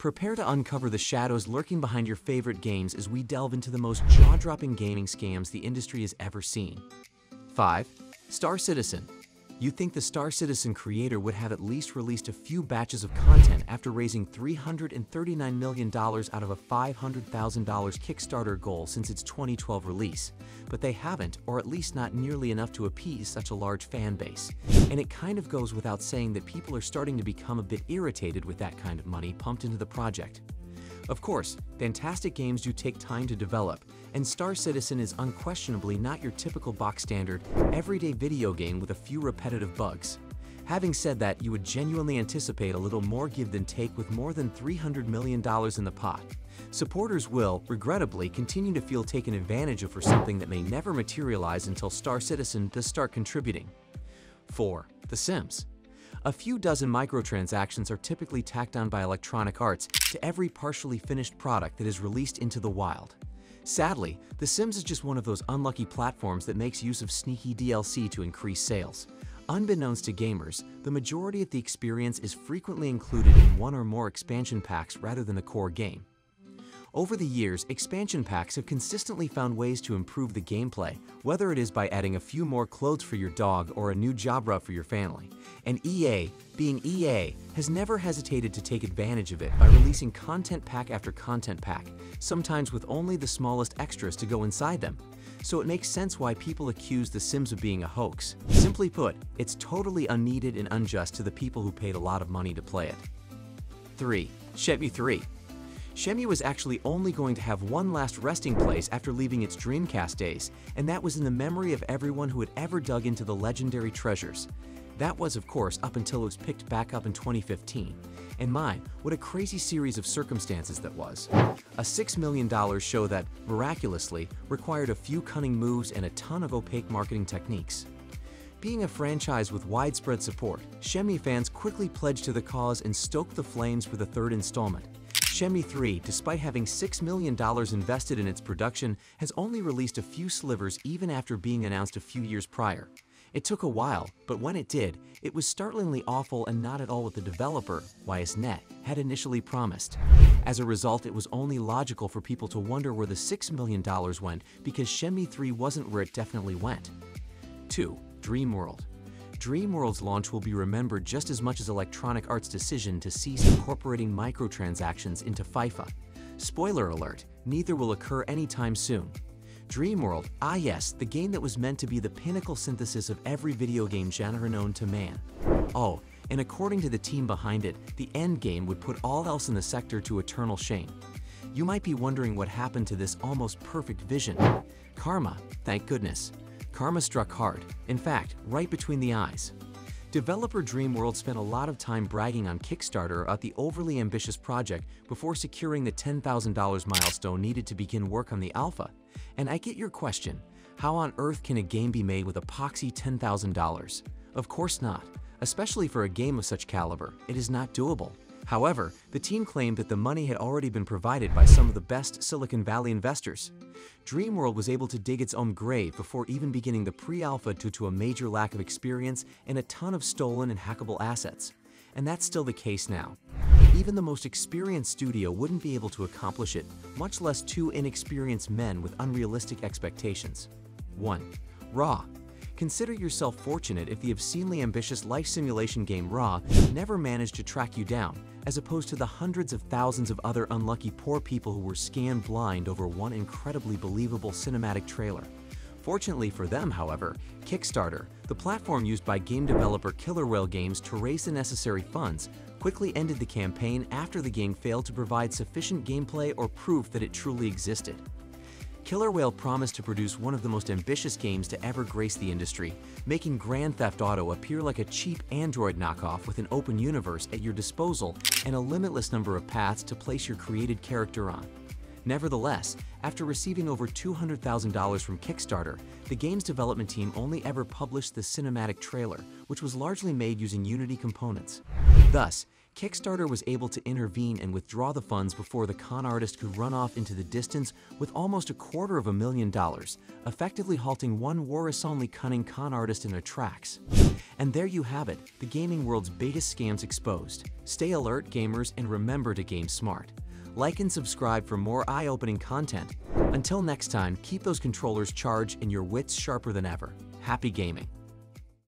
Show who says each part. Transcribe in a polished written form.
Speaker 1: Prepare to uncover the shadows lurking behind your favorite games as we delve into the most jaw-dropping gaming scams the industry has ever seen. 5. Star Citizen. You'd think the Star Citizen creator would have at least released a few batches of content after raising $339 million out of a $500,000 Kickstarter goal since its 2012 release. But they haven't, or at least not nearly enough to appease such a large fan base. And it kind of goes without saying that people are starting to become a bit irritated with that kind of money pumped into the project. Of course, fantastic games do take time to develop, and Star Citizen is unquestionably not your typical box standard, everyday video game with a few repetitive bugs. Having said that, you would genuinely anticipate a little more give than take with more than $300 million in the pot. Supporters will, regrettably, continue to feel taken advantage of for something that may never materialize until Star Citizen does start contributing. 4. The Sims. A few dozen microtransactions are typically tacked on by Electronic Arts to every partially finished product that is released into the wild. Sadly, The Sims is just one of those unlucky platforms that makes use of sneaky DLC to increase sales. Unbeknownst to gamers, the majority of the experience is frequently included in one or more expansion packs rather than the core game. Over the years, expansion packs have consistently found ways to improve the gameplay, whether it is by adding a few more clothes for your dog or a new job route for your family. And EA, being EA, has never hesitated to take advantage of it by releasing content pack after content pack, sometimes with only the smallest extras to go inside them. So it makes sense why people accuse The Sims of being a hoax. Simply put, it's totally unneeded and unjust to the people who paid a lot of money to play it. 3. Shenmue 3. Shenmue was actually only going to have one last resting place after leaving its Dreamcast days, and that was in the memory of everyone who had ever dug into the legendary treasures. That was, of course, up until it was picked back up in 2015. And my, what a crazy series of circumstances that was. A $6 million show that, miraculously, required a few cunning moves and a ton of opaque marketing techniques. Being a franchise with widespread support, Shenmue fans quickly pledged to the cause and stoked the flames for the third installment. Shenmue 3, despite having $6 million invested in its production, has only released a few slivers even after being announced a few years prior. It took a while, but when it did, it was startlingly awful and not at all what the developer, YSNet, had initially promised. As a result, it was only logical for people to wonder where the $6 million went because Shenmue 3 wasn't where it definitely went. 2. Dreamworld. Dreamworld's launch will be remembered just as much as Electronic Arts' decision to cease incorporating microtransactions into FIFA. Spoiler alert, neither will occur anytime soon. Dreamworld, ah yes, the game that was meant to be the pinnacle synthesis of every video game genre known to man. Oh, and according to the team behind it, the end game would put all else in the sector to eternal shame. You might be wondering what happened to this almost perfect vision. Karma, thank goodness. Karma struck hard, in fact, right between the eyes. Developer Dreamworld spent a lot of time bragging on Kickstarter about the overly ambitious project before securing the $10,000 milestone needed to begin work on the alpha. And I get your question, how on earth can a game be made with epoxy $10,000? Of course not. Especially for a game of such caliber, it is not doable. However, the team claimed that the money had already been provided by some of the best Silicon Valley investors. Dreamworld was able to dig its own grave before even beginning the pre-alpha due to a major lack of experience and a ton of stolen and hackable assets. And that's still the case now. Even the most experienced studio wouldn't be able to accomplish it, much less two inexperienced men with unrealistic expectations. 1. Raw. Consider yourself fortunate if the obscenely ambitious life simulation game Raw never managed to track you down, as opposed to the hundreds of thousands of other unlucky poor people who were scanned blind over one incredibly believable cinematic trailer. Fortunately for them, however, Kickstarter, the platform used by game developer Killer Whale Games to raise the necessary funds, quickly ended the campaign after the game failed to provide sufficient gameplay or proof that it truly existed. Killer Whale promised to produce one of the most ambitious games to ever grace the industry, making Grand Theft Auto appear like a cheap Android knockoff with an open universe at your disposal and a limitless number of paths to place your created character on. Nevertheless, after receiving over $200,000 from Kickstarter, the game's development team only ever published the cinematic trailer, which was largely made using Unity components. Thus, Kickstarter was able to intervene and withdraw the funds before the con artist could run off into the distance with almost $250,000, effectively halting one worrisomely cunning con artist in their tracks. And there you have it, the gaming world's biggest scams exposed. Stay alert, gamers, and remember to game smart. Like and subscribe for more eye-opening content. Until next time, keep those controllers charged and your wits sharper than ever. Happy gaming!